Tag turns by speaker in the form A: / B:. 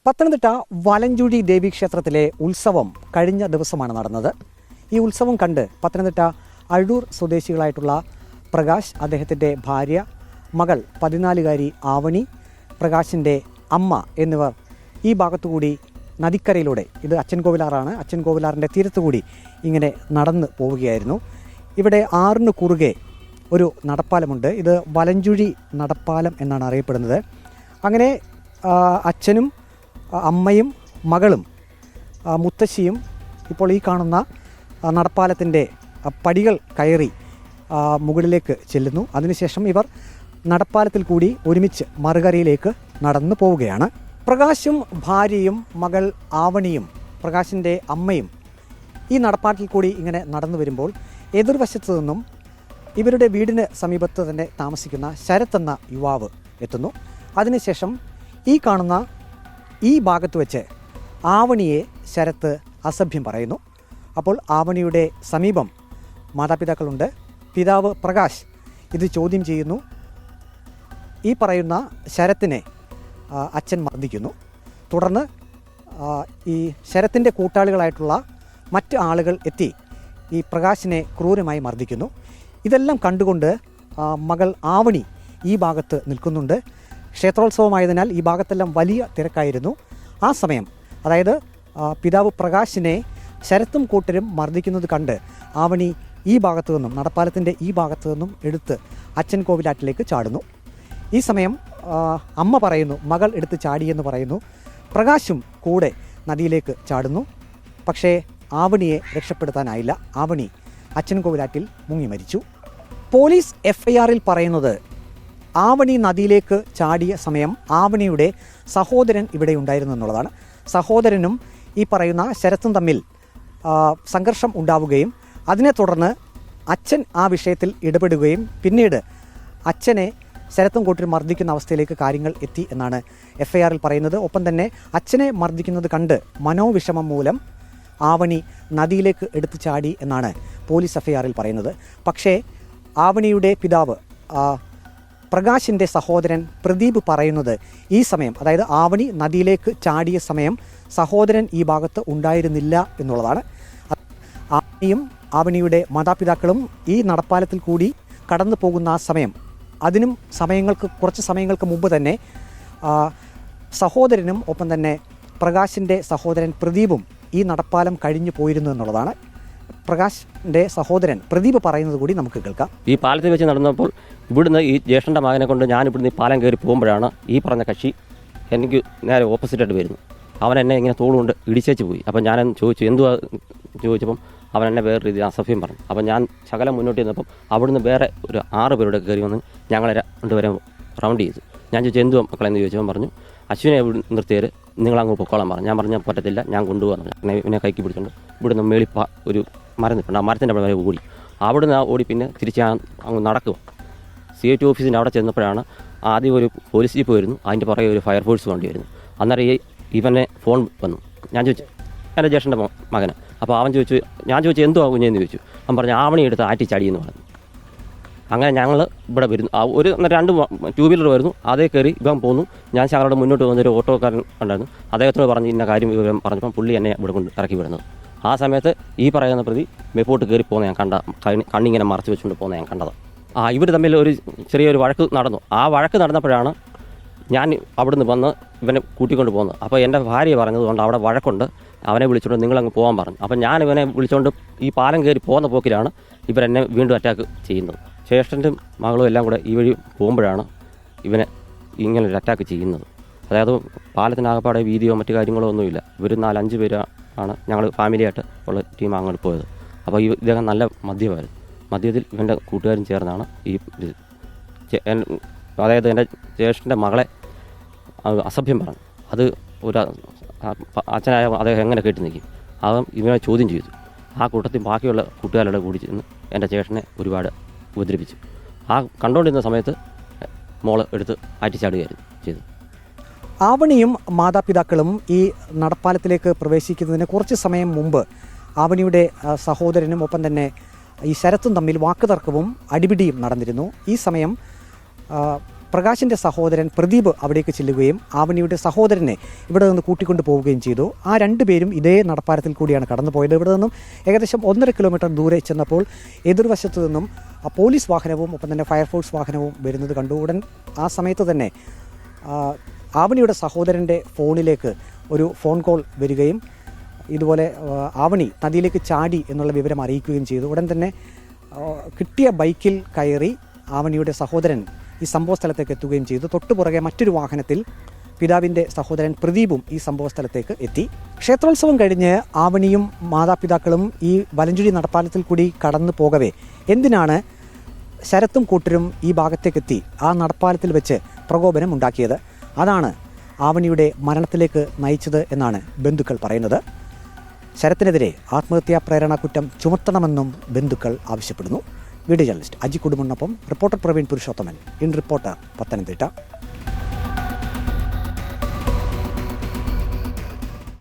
A: പത്തനംതിട്ട വലഞ്ചുഴി ദേവീക്ഷേത്രത്തിലെ ഉത്സവം കഴിഞ്ഞ ദിവസമാണ് നടന്നത്. ഈ ഉത്സവം കണ്ട് പത്തനംതിട്ട അഴൂർ സ്വദേശികളായിട്ടുള്ള പ്രകാശ്, അദ്ദേഹത്തിൻ്റെ ഭാര്യ, മകൾ 14-കാരി ആവണി, പ്രകാശിൻ്റെ അമ്മ എന്നിവർ ഈ ഭാഗത്തുകൂടി നദിക്കരയിലൂടെ, ഇത് അച്ചൻകോവിലാറാണ്, അച്ചൻകോവിലാറിൻ്റെ തീരത്തുകൂടി ഇങ്ങനെ നടന്നു പോവുകയായിരുന്നു. ഇവിടെ ആറിന് കുറുകെ ഒരു നടപ്പാലമുണ്ട്. ഇത് വലഞ്ചുഴി നടപ്പാലം എന്നാണ് അറിയപ്പെടുന്നത്. അങ്ങനെ അച്ഛനും അമ്മയും മകളും മുത്തശ്ശിയും ഇപ്പോൾ ഈ കാണുന്ന നടപ്പാലത്തിൻ്റെ പടികൾ കയറി മുകളിലേക്ക് ചെല്ലുന്നു. അതിനുശേഷം ഇവർ നടപ്പാലത്തിൽ കൂടി ഒരുമിച്ച് മറുകരയിലേക്ക് നടന്നു പോവുകയാണ്. പ്രകാശും ഭാര്യയും മകൾ ആവണിയും പ്രകാശിൻ്റെ അമ്മയും ഈ നടപ്പാലത്തിൽ കൂടി ഇങ്ങനെ നടന്നു വരുമ്പോൾ എതിർവശത്തു നിന്നും ഇവരുടെ വീടിന് സമീപത്ത് തന്നെ താമസിക്കുന്ന ശരത് എന്ന യുവാവ് എത്തുന്നു. അതിനുശേഷം ഈ കാണുന്ന ഈ ഭാഗത്ത് വെച്ച് ആവണിയെ ശരത്ത് അസഭ്യം പറയുന്നു. അപ്പോൾ ആവണിയുടെ സമീപം മാതാപിതാക്കളുണ്ട്. പിതാവ് പ്രകാശ് ഇത് ചോദ്യം ചെയ്യുന്നു. ഈ പറയുന്ന ശരത്തിനെ അച്ഛൻ മർദ്ദിക്കുന്നു. തുടർന്ന് ഈ ശരത്തിൻ്റെ കൂട്ടാളികളായിട്ടുള്ള മറ്റ് ആളുകൾ എത്തി ഈ പ്രകാശിനെ ക്രൂരമായി മർദ്ദിക്കുന്നു. ഇതെല്ലാം കണ്ടുകൊണ്ട് മകൾ ആവണി ഈ ഭാഗത്ത് നിൽക്കുന്നുണ്ട്. ക്ഷേത്രോത്സവമായതിനാൽ ഈ ഭാഗത്തെല്ലാം വലിയ തിരക്കായിരുന്നു. ആ സമയം, അതായത് പിതാവ് പ്രകാശിനെ ശരത്തും കൂട്ടരും മർദ്ദിക്കുന്നത് കണ്ട് ആവണി ഈ ഭാഗത്തു നിന്നും, നടപ്പാലത്തിൻ്റെ ഈ ഭാഗത്തു നിന്നും എടുത്ത് അച്ഛൻ കോവിലാറ്റിലേക്ക് ചാടുന്നു. ഈ സമയം അമ്മ പറയുന്നു മകൾ എടുത്ത് ചാടിയെന്ന് പറയുന്നു. പ്രകാശും കൂടെ നദിയിലേക്ക് ചാടുന്നു. പക്ഷേ ആവണിയെ രക്ഷപ്പെടുത്താനായില്ല. ആവണി അച്ഛൻ കോവിലാറ്റിൽ മുങ്ങി മരിച്ചു. പോലീസ് FIR-ൽ പറയുന്നത് ആവണി നദിയിലേക്ക് ചാടിയ സമയം ആവണിയുടെ സഹോദരൻ ഇവിടെ ഉണ്ടായിരുന്നു എന്നുള്ളതാണ്. സഹോദരനും ഈ പറയുന്ന ശരത്തും തമ്മിൽ സംഘർഷം ഉണ്ടാവുകയും അതിനെ തുടർന്ന് അച്ഛൻ ആ വിഷയത്തിൽ ഇടപെടുകയും പിന്നീട് അച്ഛനെ ശരത്തും കൂട്ടരും മർദ്ദിക്കുന്ന അവസ്ഥയിലേക്ക് കാര്യങ്ങൾ എത്തി എന്നാണ് FIR-ൽ പറയുന്നത്. ഒപ്പം തന്നെ അച്ഛനെ മർദ്ദിക്കുന്നത് കണ്ട് മനോവിഷമം മൂലം ആവണി നദിയിലേക്ക് എടുത്തു ചാടി എന്നാണ് പോലീസ് FIR-ൽ പറയുന്നത്. പക്ഷേ ആവണിയുടെ പിതാവ് പ്രകാശിൻ്റെ സഹോദരൻ പ്രദീപ് പറയുന്നത് ഈ സമയം, അതായത് ആവണി നദിയിലേക്ക് ചാടിയ സമയം സഹോദരൻ ഈ ഭാഗത്ത് ഉണ്ടായിരുന്നില്ല എന്നുള്ളതാണ്. ആവണിയും ആവണിയുടെ മാതാപിതാക്കളും ഈ നടപ്പാലത്തിൽ കൂടി കടന്നു പോകുന്ന ആ സമയം, അതിനും കുറച്ച് സമയങ്ങൾക്ക് മുമ്പ് തന്നെ സഹോദരനും ഒപ്പം തന്നെ പ്രകാശിൻ്റെ സഹോദരൻ പ്രദീപും ഈ നടപ്പാലം കഴിഞ്ഞു പോയിരുന്നു എന്നുള്ളതാണ് പ്രകാശിൻ്റെ സഹോദരൻ പ്രദീപ് പറയുന്നത് കൂടി നമുക്ക് കേൾക്കാം.
B: ഈ പാലത്തിൽ വെച്ച് നടന്നപ്പോൾ ഇവിടുന്ന് ഈ ജ്യേഷ്ഠൻ്റെ മകനെ കൊണ്ട് ഞാൻ ഇവിടുന്ന് ഈ പാലം കയറി പോകുമ്പോഴാണ് ഈ പറഞ്ഞ കക്ഷി എനിക്ക് നേരെ ഓപ്പോസിറ്റായിട്ട് വരുന്നു. അവൻ എന്നെ ഇങ്ങനെ തോളുകൊണ്ട് ഇടിച്ചേച്ച് പോയി. അപ്പം ഞാൻ ചോദിച്ചു എന്തുവാ ചോദിച്ചപ്പം അവൻ എന്നെ വേറെ രീതി അസഭ്യം പറഞ്ഞു. അപ്പം ഞാൻ ശകലം മുന്നോട്ട് ചെന്നപ്പം അവിടുന്ന് വേറെ ഒരു 6 പേരുടെ കയറി വന്ന് ഞങ്ങളെ രണ്ടുപേരെ റൗണ്ട് ചെയ്തു. ഞാൻ ചോദിച്ചു എന്തുവാ മക്കളെന്ന് ചോദിച്ചപ്പം പറഞ്ഞു അശ്വിനെ നിർത്തിയത് നിങ്ങളങ്ങ് പൊക്കോളാൻ പറഞ്ഞു. ഞാൻ പറഞ്ഞാൽ പറ്റത്തില്ല, ഞാൻ കൊണ്ടുപോകാൻ പറഞ്ഞു. ഇവനെ കൈക്ക് പിടിച്ചുകൊണ്ട് ഇവിടുന്ന് ഒരു മരം നിൽപ്പുണ്ട്. ആ മരത്തിൻ്റെ അവിടെ വരെ ഓടി. അവിടുന്ന് ഓടി പിന്നെ തിരിച്ച് അങ്ങ് നടക്കുക. CIT ഓഫീസിൻ്റെ അവിടെ ചെന്നപ്പോഴാണ് ആദ്യം ഒരു പോലീസ് ജീപ്പ് വരുന്നു. അതിൻ്റെ പുറകെ ഒരു ഫയർഫോഴ്സ് വണ്ടി വരുന്നു. അന്നേരം ഇവനെ ഫോൺ വന്നു. ഞാൻ ചോദിച്ചു എൻ്റെ ജ്യേഷ്ഠൻ്റെ മകന്. അപ്പോൾ ഞാൻ ചോദിച്ചു എന്തുവാ കുഞ്ഞെന്ന് ചോദിച്ചു. അവൻ പറഞ്ഞു ആവണി എടുത്ത് ആറ്റി ചാടിയെന്ന് പറഞ്ഞു. അങ്ങനെ ഞങ്ങൾ ഇവിടെ വരുന്നു. ഒരു 2 2 വീലർ വരുന്നു. അതേ കയറി ഇവൻ പോന്നു. ഞാൻ ശകലോടെ മുന്നോട്ട് വന്നൊരു ഓട്ടോക്കാരൻ ഉണ്ടായിരുന്നു. അദ്ദേഹത്തോട് പറഞ്ഞ് ഇന്ന കാര്യം ഇവൻ പറഞ്ഞപ്പം പുള്ളി എന്നെ ഇവിടെ കൊണ്ട് ഇറക്കി വിടുന്നത്. ആ സമയത്ത് ഈ പറയുന്ന പ്രതി മേപ്പോട്ട് കയറി പോകുന്ന ഞാൻ കണ്ണിങ്ങനെ മറച്ച് വെച്ചുകൊണ്ട് പോകുന്ന ഞാൻ കണ്ടത്. ഇവർ തമ്മിൽ ഒരു ചെറിയൊരു വഴക്ക് നടന്നു. ആ വഴക്ക് നടന്നപ്പോഴാണ് ഞാൻ അവിടുന്ന് വന്ന് ഇവനെ കൂട്ടിക്കൊണ്ട് പോകുന്നത്. അപ്പോൾ എൻ്റെ ഭാര്യ പറഞ്ഞതുകൊണ്ട് അവിടെ വഴക്കുണ്ട്, അവനെ വിളിച്ചുകൊണ്ട് നിങ്ങളങ്ങ് പോകാൻ പറഞ്ഞു. അപ്പം ഞാൻ ഇവനെ വിളിച്ചുകൊണ്ട് ഈ പാലം കയറി പോകുന്ന പോക്കിലാണ് ഇവരെന്നെ വീണ്ടും അറ്റാക്ക് ചെയ്യുന്നത്. ജ്യേഷ്ഠൻ്റെ മകളും എല്ലാം കൂടെ ഈ വഴി പോകുമ്പോഴാണ് ഇവനെ ഇങ്ങനെ ഒരു അറ്റാക്ക് ചെയ്യുന്നത്. അതായത് പാലത്തിനാകപ്പാടെ വീതിയോ മറ്റു കാര്യങ്ങളോ ഒന്നുമില്ല. ഇവർ 4-5 പേരാണ് ഞങ്ങൾ ഫാമിലിയായിട്ട് ഉള്ള ടീം അങ്ങോട്ട് പോയത്. അപ്പോൾ ഇദ്ദേഹം നല്ല മദ്യമായിരുന്നു. മദ്യത്തിൽ ഇവൻ്റെ കൂട്ടുകാരും ചേർന്നാണ് അതായത് എൻ്റെ ജ്യേഷ്ഠൻ്റെ മകളെ അസഭ്യം പറഞ്ഞു. അത് ഒരു അച്ഛനായ അദ്ദേഹം എങ്ങനെ കേട്ട് നിൽക്കും? അതും ഇവനെ ചോദ്യം ചെയ്തു. ആ കൂട്ടത്തിൽ ബാക്കിയുള്ള കൂട്ടുകാരുടെ കൂടി ചെന്ന് എൻ്റെ ജ്യേഷ്ഠനെ ഒരുപാട് ഉപദ്രവിച്ചു. കണ്ടുകൊണ്ടിരുന്ന സമയത്ത് മോള് എടുത്ത് ആറ്റിച്ചാടുകയായിരുന്നു ചെയ്തു.
A: ആവണിയും മാതാപിതാക്കളും ഈ നടപ്പാലത്തിലേക്ക് പ്രവേശിക്കുന്നതിന് കുറച്ച് സമയം മുമ്പ് ആവണിയുടെ സഹോദരനും ഒപ്പം തന്നെ ഈ ശരത്തും തമ്മിൽ വാക്കുതർക്കവും അടിപിടിയും നടന്നിരുന്നു. ഈ സമയം പ്രകാശിൻ്റെ സഹോദരൻ പ്രദീപ് അവിടേക്ക് ചെല്ലുകയും ആവണിയുടെ സഹോദരനെ ഇവിടെ നിന്ന് കൂട്ടിക്കൊണ്ടു പോവുകയും ചെയ്തു. ആ രണ്ടുപേരും ഇതേ നടപ്പാലത്തിൽ കൂടിയാണ് കടന്നുപോയത്. ഇവിടെ നിന്നും ഏകദേശം 1.5 കിലോമീറ്റർ ദൂരെ ചെന്നപ്പോൾ എതിർവശത്തു നിന്നും പോലീസ് വാഹനവും ഒപ്പം തന്നെ ഫയർഫോഴ്സ് വാഹനവും വരുന്നത് കണ്ടു. ഉടൻ ആ സമയത്ത് തന്നെ ആവണിയുടെ സഹോദരൻ്റെ ഫോണിലേക്ക് ഒരു ഫോൺ കോൾ വരികയും ഇതുപോലെ ആവണി നദിയിലേക്ക് ചാടി എന്നുള്ള വിവരം അറിയിക്കുകയും ചെയ്തു. ഉടൻ തന്നെ കിട്ടിയ ബൈക്കിൽ കയറി ആവണിയുടെ സഹോദരൻ ഈ സംഭവ സ്ഥലത്തേക്ക് എത്തുകയും ചെയ്തു. തൊട്ടുപുറകെ മറ്റൊരു വാഹനത്തിൽ പിതാവിൻ്റെ സഹോദരൻ പ്രദീപും ഈ സംഭവ സ്ഥലത്തേക്ക് എത്തി. ക്ഷേത്രോത്സവം കഴിഞ്ഞ് ആവണിയും മാതാപിതാക്കളും ഈ വലഞ്ചുഴി നടപ്പാലത്തിൽ കൂടി കടന്നു പോകവേ എന്തിനാണ് ശരത്തും കൂട്ടരും ഈ ഭാഗത്തേക്കെത്തി ആ നടപ്പാലത്തിൽ വെച്ച് പ്രകോപനം ഉണ്ടാക്കിയത്? അതാണ് ആവണിയുടെ മരണത്തിലേക്ക് നയിച്ചത് എന്നാണ് ബന്ധുക്കൾ പറയുന്നത്. ശരത്തിനെതിരെ ആത്മഹത്യാ പ്രേരണ കുറ്റം ചുമത്തണമെന്നും ബന്ധുക്കൾ ആവശ്യപ്പെടുന്നു. വീഡിയോ ജേർണലിസ്റ്റ് അജി കുടുംബനൊപ്പം reporter Praveen Purushothaman, in reporter, Pathanamthitta.